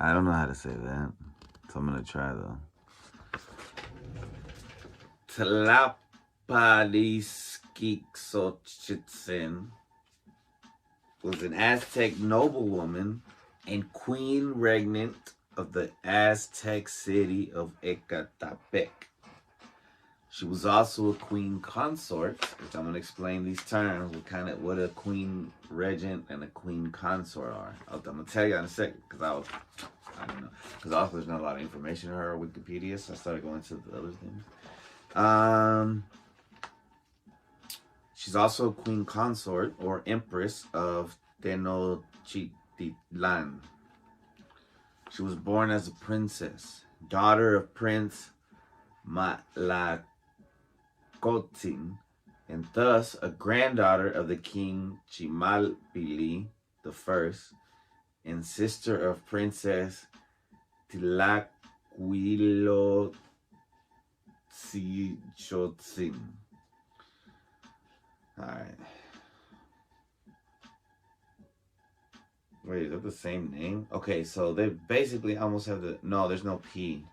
I don't know how to say that, so I'm gonna try though. Tlapalizquixochtzin was an Aztec noblewoman and queen regnant of the Aztec city of Ecatepec. She was also a queen consort, which I'm going to explain these terms, what a queen regent and a queen consort are. I'm going to tell you in a second, because I don't know. Because also there's not a lot of information on her Wikipedia, so I started going to the other things. She's also a queen consort or empress of Tenochtitlan. She was born as a princess, daughter of Prince Tlapalizquixochtzin, and thus a granddaughter of the king Tlapali I, and sister of Princess Tlapalizquixochtzin. Alright. Wait, is that the same name? Okay, so they basically almost have the... No, there's no P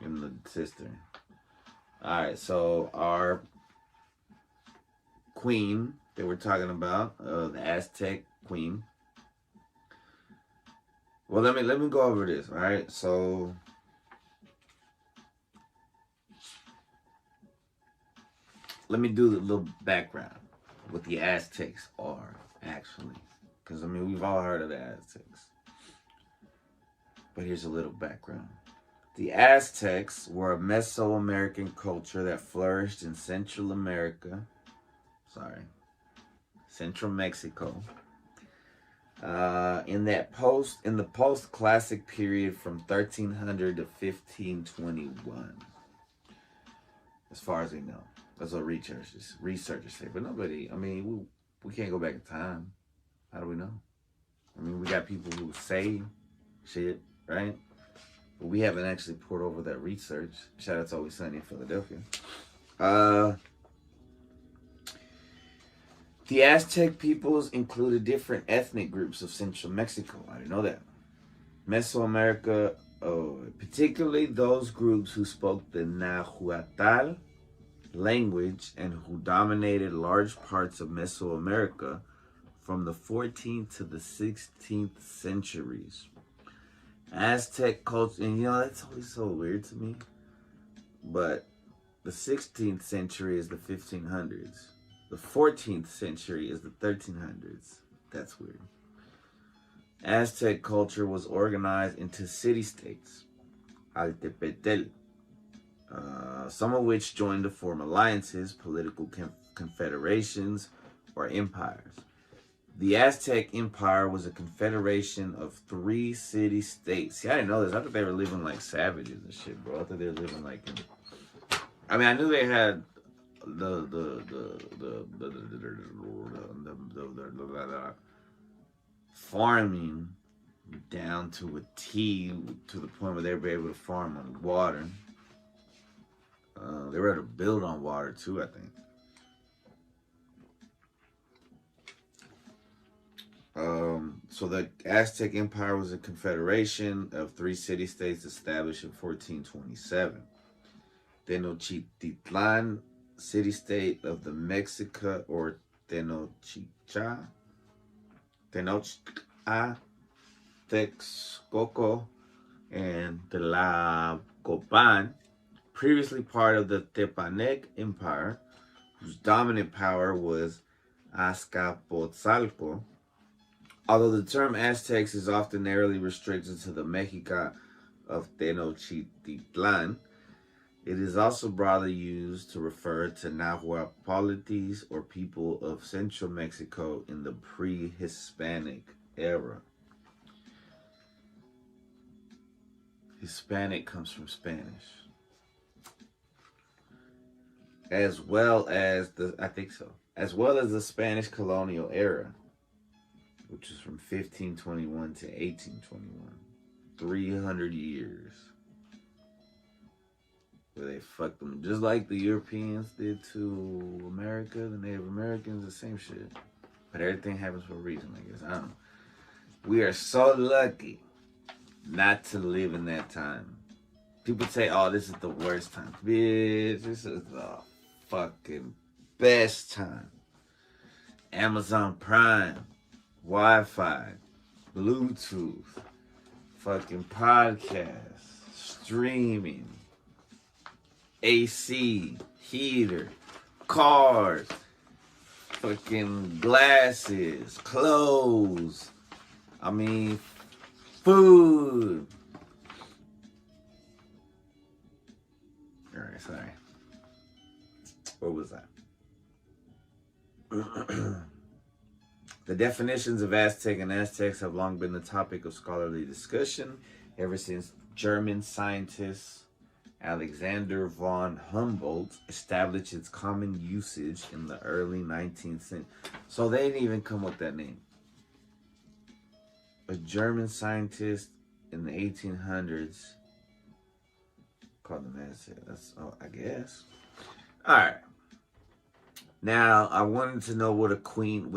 in the sister. Alright, so our queen that we're talking about, the Aztec queen. Well, let me go over this, alright? So let me do the little background, what the Aztecs are, actually. Because, I mean, we've all heard of the Aztecs. But here's a little background. The Aztecs were a Mesoamerican culture that flourished in Central Mexico. In the post-classic period from 1300 to 1521. As far as we know. That's what researchers say. But nobody, I mean, we can't go back in time. How do we know? I mean, we got people who say shit, right? But we haven't actually poured over that research. Shout out to Always Sunny in Philadelphia. The Aztec peoples included different ethnic groups of Central Mexico. I didn't know that. Mesoamerica, particularly those groups who spoke the Nahuatl language and who dominated large parts of Mesoamerica from the 14th to the 16th centuries. Aztec culture, and that's always so weird to me, but the 16th century is the 1500s. The 14th century is the 1300s. That's weird. Aztec culture was organized into city-states, Altepetl, some of which joined to form alliances, political confederations, or empires. The Aztec Empire was a confederation of 3 city-states. See, I didn't know this. I thought they were living like savages and shit, bro. I thought they were living like I mean, I knew they had the farming down to a T, to the point where they were able to farm on water. They were able to build on water too, I think. So the Aztec Empire was a confederation of 3 city-states established in 1427. Tenochtitlan, city-state of the Mexica, or Tenochtitlan, Texcoco, and Tlacopan, previously part of the Tepanec Empire, whose dominant power was Azcapotzalco. Although the term Aztecs is often narrowly restricted to the Mexica of Tenochtitlan, it is also broadly used to refer to Nahuatlites or people of central Mexico in the pre-Hispanic era. Hispanic comes from Spanish. As well as the Spanish colonial era, which is from 1521 to 1821. 300 years. Where they fucked them just like the Europeans did to America, the Native Americans, the same shit. But everything happens for a reason, I guess. I don't know. We are so lucky not to live in that time. People say, oh, this is the worst time. Bitch, this is the fucking best time. Amazon Prime, Wi-Fi, Bluetooth, fucking podcasts, streaming, AC, heater, cars, fucking glasses, clothes, food. Alright, sorry. What was that? The definitions of Aztec and Aztecs have long been the topic of scholarly discussion ever since German scientist Alexander von Humboldt established its common usage in the early 19th century. So they didn't even come up with that name. A German scientist in the 1800s called them Aztecs. That's, I guess. All right. Now, I wanted to know what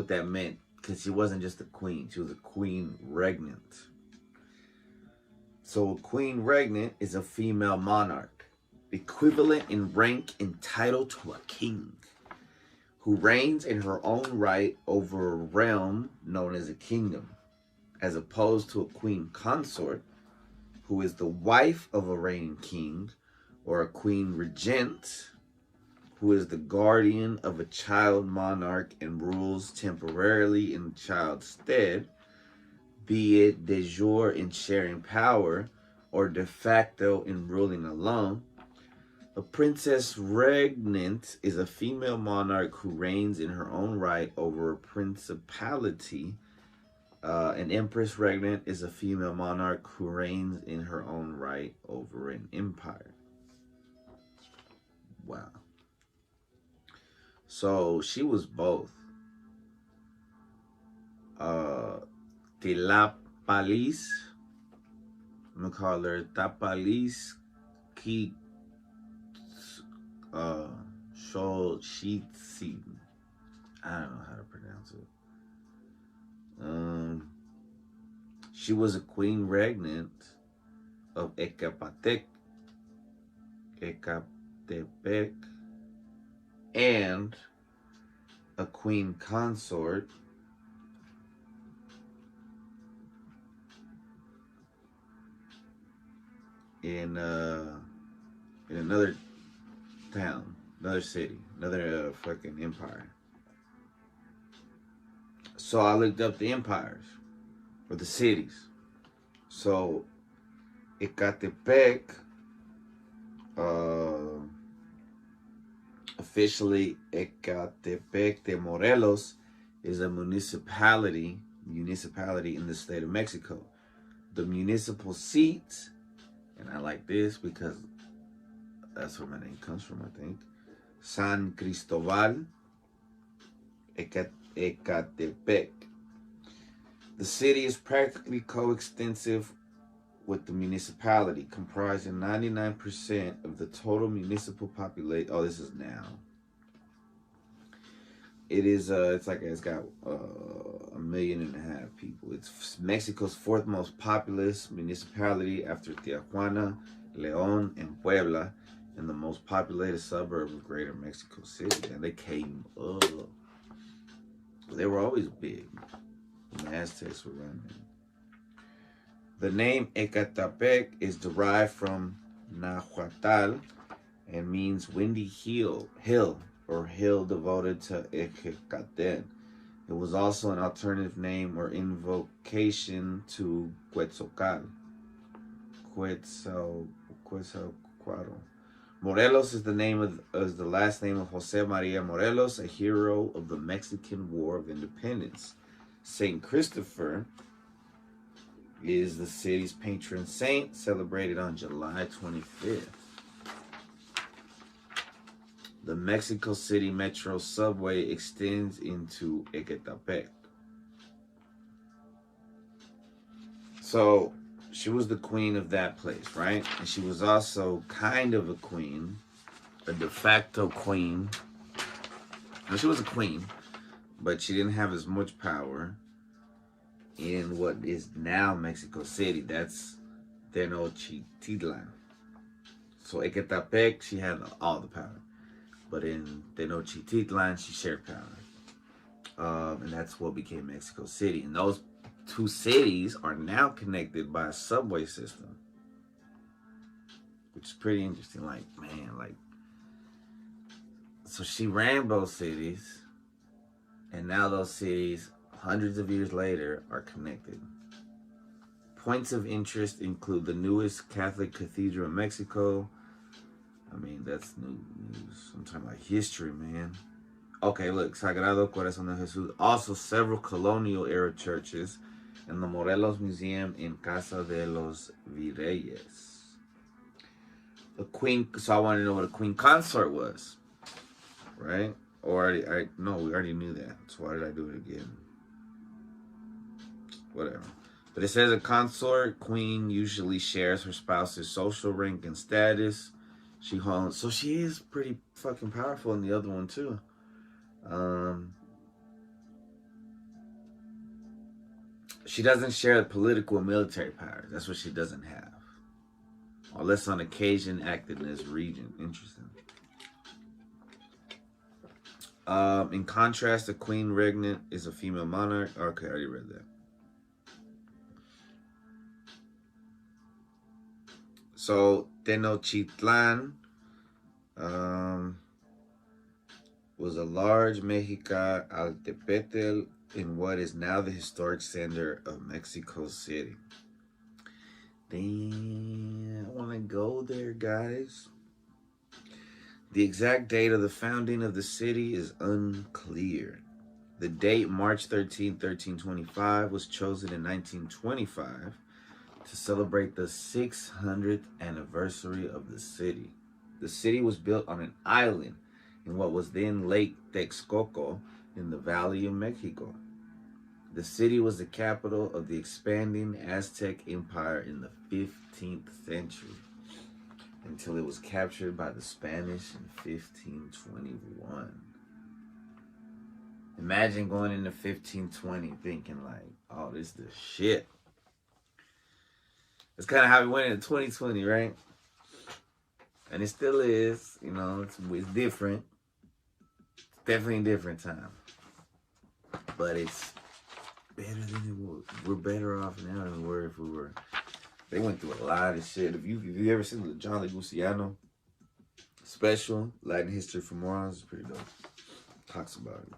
that meant, because she wasn't just a queen. She was a queen regnant. So a queen regnant is a female monarch, equivalent in rank and title to a king, who reigns in her own right over a realm known as a kingdom, as opposed to a queen consort, who is the wife of a reigning king, or a queen regent, who is the guardian of a child monarch and rules temporarily in the child's stead, be it de jure in sharing power or de facto in ruling alone. A princess regnant is a female monarch who reigns in her own right over a principality. An empress regnant is a female monarch who reigns in her own right over an empire. Wow. So she was both. Tlapalizquixochtzin. I'm gonna call her Tlapalizquixochtzin. I don't know how to pronounce it. She was a queen regnant of Ecatepec, and a queen consort in another town, another city, another fucking empire. So I looked up the empires, or the cities. So Ecatepec, officially Ecatepec de Morelos, is a municipality in the state of Mexico. The municipal seat, and I like this because that's where my name comes from, I think, San Cristobal Ecatepec. The city is practically coextensive with the municipality, comprising 99% of the total municipal population. Oh, this is now. It is. It's got 1.5 million people. It's Mexico's fourth most populous municipality after Tijuana, León, and Puebla, and the most populated suburb of Greater Mexico City. And they came up. They were always big. The Aztecs were running. The name Ecatepec is derived from Nahuatl and means windy hill, or hill devoted to Ecatepec. It was also an alternative name or invocation to Quetzalcoatl. Morelos is the last name of Jose Maria Morelos, a hero of the Mexican War of Independence. Saint Christopher is the city's patron saint, celebrated on July 25th. The Mexico City Metro subway extends into Ecatepec. So she was the queen of that place, right? And she was also kind of a queen, a de facto queen. Well, she was a queen, but she didn't have as much power in what is now Mexico City. That's Tenochtitlan. So Ecatepec, she had all the power. But in Tenochtitlan, she shared power. And that's what became Mexico City. And those two cities are now connected by a subway system, which is pretty interesting. Like, man, like, so she ran both cities, and now those cities, hundreds of years later, are connected. Points of interest include the newest Catholic cathedral in Mexico. I mean, that's new news. I'm talking about history, man. Okay, look, Sagrado Corazón de Jesús. Also, several colonial-era churches and the Morelos Museum in Casa de los Virreyes. The queen, so I wanted to know what a queen consort was, right? Or no, we already knew that. So why did I do it again? Whatever. But it says a consort queen usually shares her spouse's social rank and status. She holds, so she is pretty fucking powerful in the other one too. She doesn't share the political and military powers. That's what she doesn't have. Unless on occasion acted in this region. Interesting. In contrast, the queen regnant is a female monarch. Okay, I already read that. So, Tenochtitlan was a large Mexica Altepetl in what is now the historic center of Mexico City. Damn, I want to go there, guys. The exact date of the founding of the city is unclear. The date, March 13, 1325, was chosen in 1925 to celebrate the 600th anniversary of the city. The city was built on an island in what was then Lake Texcoco in the Valley of Mexico. The city was the capital of the expanding Aztec Empire in the 15th century until it was captured by the Spanish in 1521. Imagine going into 1520 thinking like, oh, this is the shit. That's kind of how we went into 2020, right? And it still is, you know, it's different. It's definitely a different time. But it's better than it was. We're better off now than we were if we were. They went through a lot of shit. If you ever seen the John Leguciano special, Latin History for Morons, it's pretty dope. Talks about it.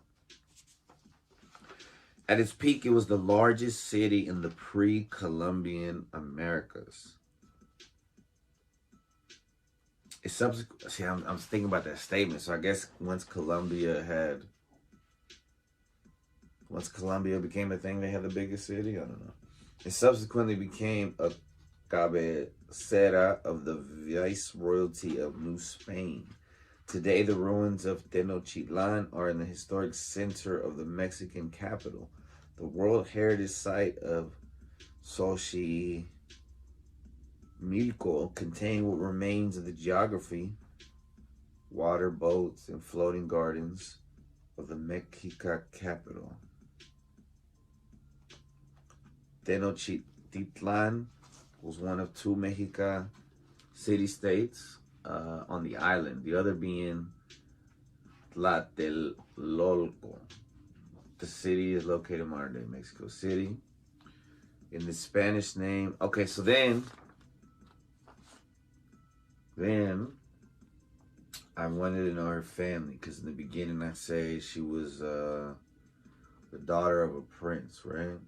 At its peak, it was the largest city in the pre-Columbian Americas. It's subsequent. See, I'm thinking about that statement. So I guess once Colombia became a thing, they had the biggest city. I don't know. It subsequently became a cabecera of the Viceroyalty of New Spain. Today, the ruins of Tenochtitlan are in the historic center of the Mexican capital. The World Heritage Site of Xochimilco contain what remains of the geography, water, boats, and floating gardens of the Mexica capital. Tenochtitlan was one of two Mexica city-states on the island, the other being Tlatelolco. The city is located in modern-day Mexico City. In the Spanish name, okay, so then I wanted to know her family, because in the beginning I say she was the daughter of a prince, right?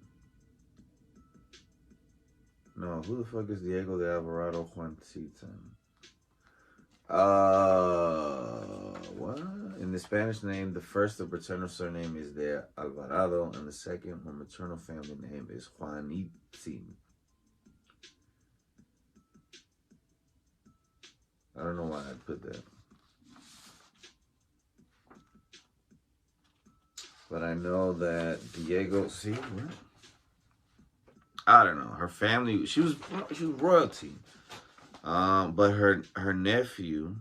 No, who the fuck is Diego de Alvarado Juancitan? What? In the Spanish name, the first of paternal surname is de Alvarado, and the second, her maternal family name is Juanitzin. I don't know why I put that. But I know that Diego, see, what? I don't know. Her family, she was royalty. But her nephew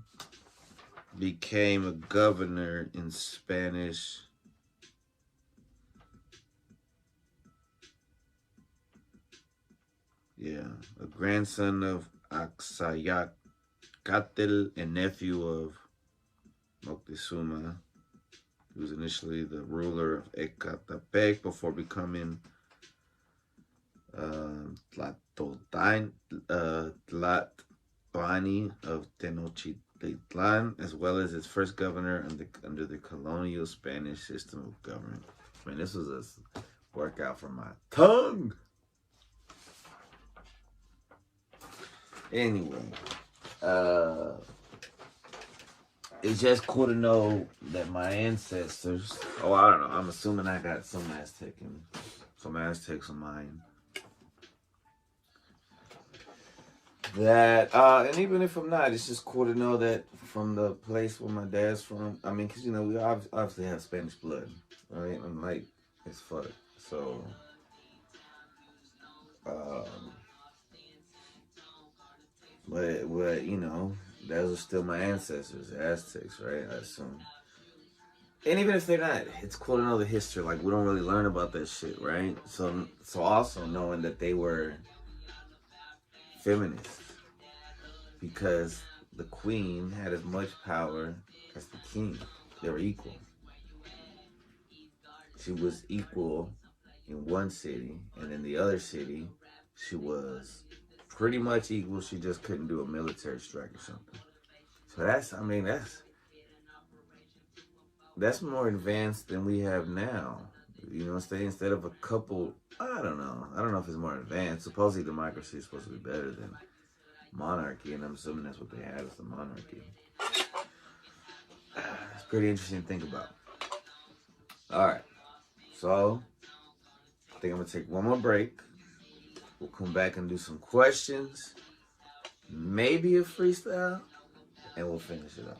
became a governor in Spanish. a grandson of Axayacatl and nephew of Moctezuma. He was initially the ruler of Ecatepec before becoming Tlatlani of Tenochtitlan, as well as its first governor under the colonial Spanish system of government. Man, this was a workout for my tongue. Anyway, it's just cool to know that my ancestors. Oh, I don't know. I'm assuming I got some Aztecs on mine. That and even if I'm not, it's just cool to know that from the place where my dad's from. I mean, because we obviously have Spanish blood, right? I'm like as fuck. So, but those are still my ancestors, Aztecs, right? I assume. And even if they're not, it's cool to know the history. Like we don't really learn about that shit, right? So also knowing that they were feminists. Because the queen had as much power as the king. They were equal. She was equal in one city, and in the other city, she was pretty much equal. She just couldn't do a military strike or something. So that's more advanced than we have now. Instead of a couple, I don't know if it's more advanced. Supposedly democracy is supposed to be better than monarchy, and I'm assuming that's what they had is the monarchy. It's pretty interesting to think about. All right, so I think I'm gonna take one more break. We'll come back and do some questions, maybe a freestyle, and we'll finish it up.